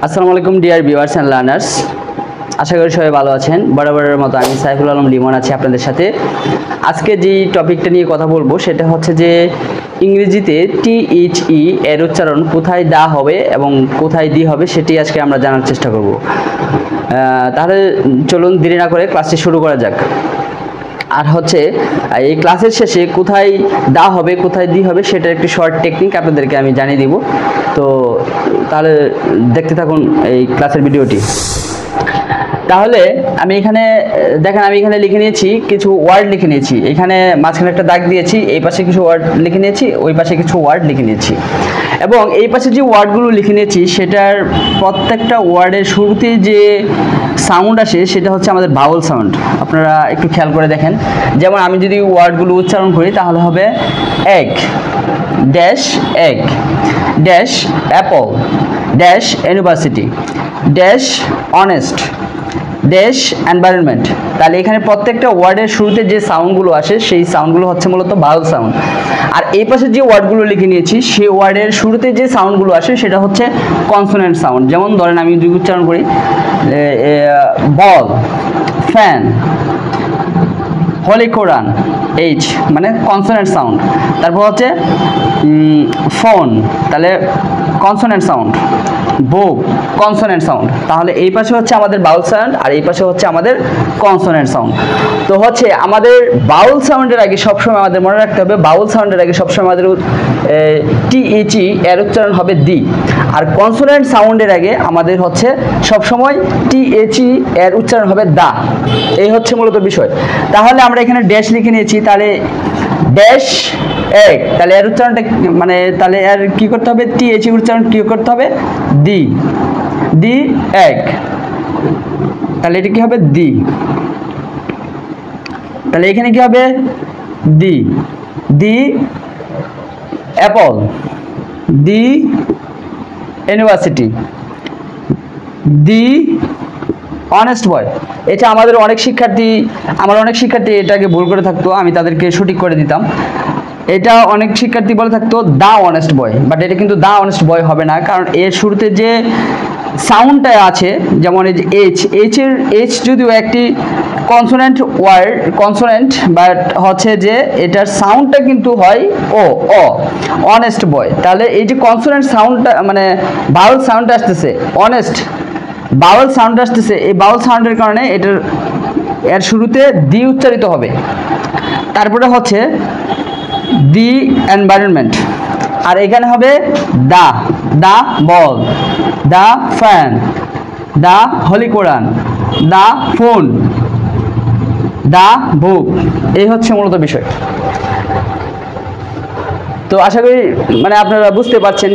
আসসালামু আলাইকুম dear viewers and learners, আশা করি সবাই ভালো আছেন। বরাবরের মতো আমি সাইফুল আলম লিমন আছি আপনাদের সাথে। আজকে যে টপিকটা নিয়ে কথা বলবো সেটা হচ্ছে যে ইংরেজিতে THE এর উচ্চারণ কোথায় দা হবে এবং কোথায় দি হবে সেটি আজকে আমরা জানার চেষ্টা করব। তাহলে চলুন দেরি না করে ক্লাসটি শুরু করা যাক। আর হচ্ছে এই ক্লাসের শেষে কোথায় দা হবে কোথায় দি হবে সেটার একটি শর্ট টেকনিক আপনাদেরকে আমি জানিয়ে দিব। তো তাহলে দেখতে থাকুন এই ক্লাসের ভিডিওটি। তাহলে আমি এখানে দেখেন, আমি এখানে লিখে নিয়েছি কিছু ওয়ার্ড লিখে নিয়েছি। এখানে মাঝখানে একটা দাগ দিয়েছি, এই পাশে কিছু ওয়ার্ড লিখে নিয়েছি, ওই পাশে কিছু ওয়ার্ড লিখে নিয়েছি। এবং এই পাশে যে ওয়ার্ডগুলো লিখে নিয়েছি সেটার প্রত্যেকটা ওয়ার্ডের শুরুতে যে সাউন্ড আসে সেটা হচ্ছে আমাদের ভাওয়েল সাউন্ড। আপনারা একটু খেয়াল করে দেখেন। যেমন আমি যদি ওয়ার্ডগুলো উচ্চারণ করি তাহলে হবে egg, dash egg, dash Apple, dash university, dash honest, dash environment. তাহলে এখানে প্রত্যেকটা ওয়ার্ডের শুরুতে যে সাউন্ডগুলো আসে সেই সাউন্ডগুলো হচ্ছে মূলত ভাওয়েল সাউন্ড। আর এই পাশে যে ওয়ার্ডগুলো লিখে নিয়েছি সেই ওয়ার্ডের শুরুতে যে সাউন্ডগুলো আসে সেটা হচ্ছে কনসোনেন্ট সাউন্ড। যেমন ধরেন আমি যদি উচ্চারণ করি বল, ফ্যান, হোলি কোরআন, এইচ মানে কনসোনেন্ট সাউন্ড। তারপর হচ্ছে ফোন, তাহলে কনসোনেন্ট সাউন্ড, বুক কনসোনেন্ট সাউন্ড। তাহলে এই পাশে হচ্ছে আমাদের ভাওয়েল সাউন্ড আর এই পাশে হচ্ছে আমাদের কনসোনেন্ট সাউন্ড। তো হচ্ছে আমাদের ভাওয়েল সাউন্ডের আগে সবসময় আমাদের মনে রাখতে হবে, ভাওয়েল সাউন্ডের আগে সবসময় আমাদের THE এর উচ্চারণ হবে দি, আর কনসোনেন্ট সাউন্ডের আগে আমাদের হচ্ছে সবসময় THE এর উচ্চারণ হবে দা। এই হচ্ছে মূলত বিষয়। তাহলে আমরা এখানে ড্যাশ লিখে নিয়েছি, তাহলে ড্যাশ এক, তাহলে এর উচ্চারণটা মানে তাহলে এর কি করতে হবে, THE উচ্চারণ কি করতে হবে, দি, দি এক, তাহলে এটা কি হবে দি। তাহলে এখানে কি হবে the, the apple, the university, the honest boy. এটা আমাদের অনেক শিক্ষার্থী এটাকে ভুল করে থাকতো, আমি তাদেরকে সঠিক করে দিতাম। এটা অনেক শিক্ষার্থী বলে থাকতো দা অনেস্ট বয়, বাট এটা কিন্তু দা অনেস্ট বয় হবে না, কারণ এর শুরুতে যে সাউন্ডটা আছে, যেমন এই যে এইচ যদিও একটি কনসোনেন্ট ওয়ার্ড, কনসোনেন্ট, বাট হচ্ছে যে এটার সাউন্ডটা কিন্তু হয় অ অনেস্ট বয়। তাহলে এই যে কনসোনেন্ট সাউন্ডটা মানে ভাওয়েল সাউন্ডটা আসতেছে, অনেস্ট ভাওয়েল সাউন্ড আসতেছে, এই ভাওয়েল সাউন্ডের কারণে এর শুরুতে দি উচ্চারিত হবে। তারপরে হচ্ছে দি এনভায়রনমেন্ট, আর এখানে হবে দা, দা বল, দা ফ্যান, দা হোলি কোরআন, দা ফোন, দা বুক। এই হচ্ছে মূলত বিষয়। তো আশা করি মানে আপনারা বুঝতে পারছেন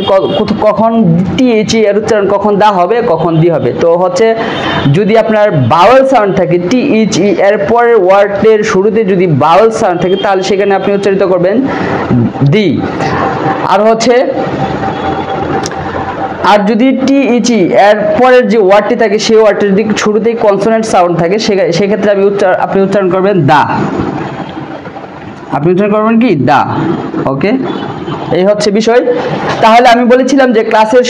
কখন THE এর উচ্চারণ কখন দা হবে কখন দি হবে। তো হচ্ছে যদি আপনার ভাওয়েল সাউন্ড থাকে THE এর পরের ওয়ার্ডের শুরুতে যদি ভাওয়েল সাউন্ড থাকে তাহলে সেখানে আপনি উচ্চারিত করবেন দি। আর হচ্ছে আর যদি THE এর পরের যে ওয়ার্ডটি থাকে সেই ওয়ার্ডটির দিক শুরুতেই কনসোনেন্ট সাউন্ড থাকে সেক্ষেত্রে আপনি উচ্চারণ করবেন দা, আপনি উচ্চারণ করবেন কি দা। ওকে, এই হচ্ছে বিষয়। তাহলে আমি বলেছিলাম যে ক্লাসের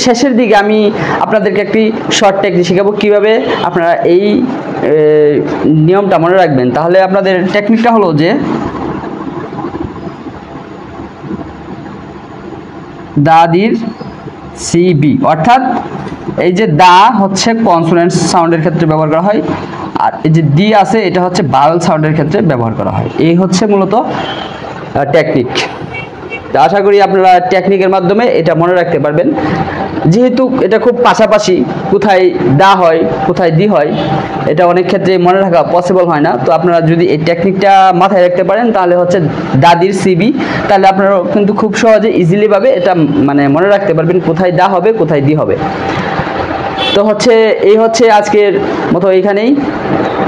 শেষের দিকে আমি আপনাদেরকে একটি শর্ট টেকনিক শেখাবো কিভাবে আপনারা এই নিয়মটা মনে রাখবেন। তাহলে আপনাদের টেকনিকটা হলো যে দাদির CB, অর্থাৎ এই যে দা হচ্ছে কনসোনেন্ট সাউন্ডের ক্ষেত্রে ব্যবহার করা হয়, আর এই যে দি আছে এটা হচ্ছে ভাওয়েল সাউন্ডের ক্ষেত্রে ব্যবহার করা হয়। এই হচ্ছে মূলত টেকনিক। তো আশা করি আপনারা টেকনিকের মাধ্যমে এটা মনে রাখতে পারবেন। যেহেতু এটা খুব পাশাপাশি, কোথায় দা হয় কোথায় দি হয় এটা অনেক ক্ষেত্রে মনে রাখা পসিবল হয় না। তো আপনারা যদি এই টেকনিকটা মাথায় রাখতে পারেন তাহলে হচ্ছে দাদির CB, তাহলে আপনারা কিন্তু খুব সহজে ইজিলি ভাবে এটা মানে মনে রাখতে পারবেন কোথায় দা হবে কোথায় দি হবে। তো হচ্ছে এই হচ্ছে আজকের মতো এইখানেই,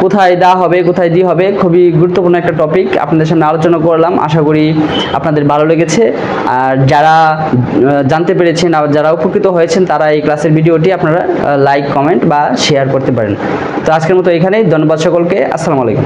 কোথায় দা হবে কোথায় দি হবে, খুবই গুরুত্বপূর্ণ একটা টপিক আপনাদের সামনে আলোচনা করলাম। আশা করি আপনাদের ভালো লেগেছে, আর যারা জানতে পেরেছেন আর যারা উপকৃত হয়েছেন তারা এই ক্লাসের ভিডিওটি আপনারা লাইক কমেন্ট বা শেয়ার করতে পারেন। তো আজকের মতো এখানেই, ধন্যবাদ সকলকে, আসসালামু আলাইকুম।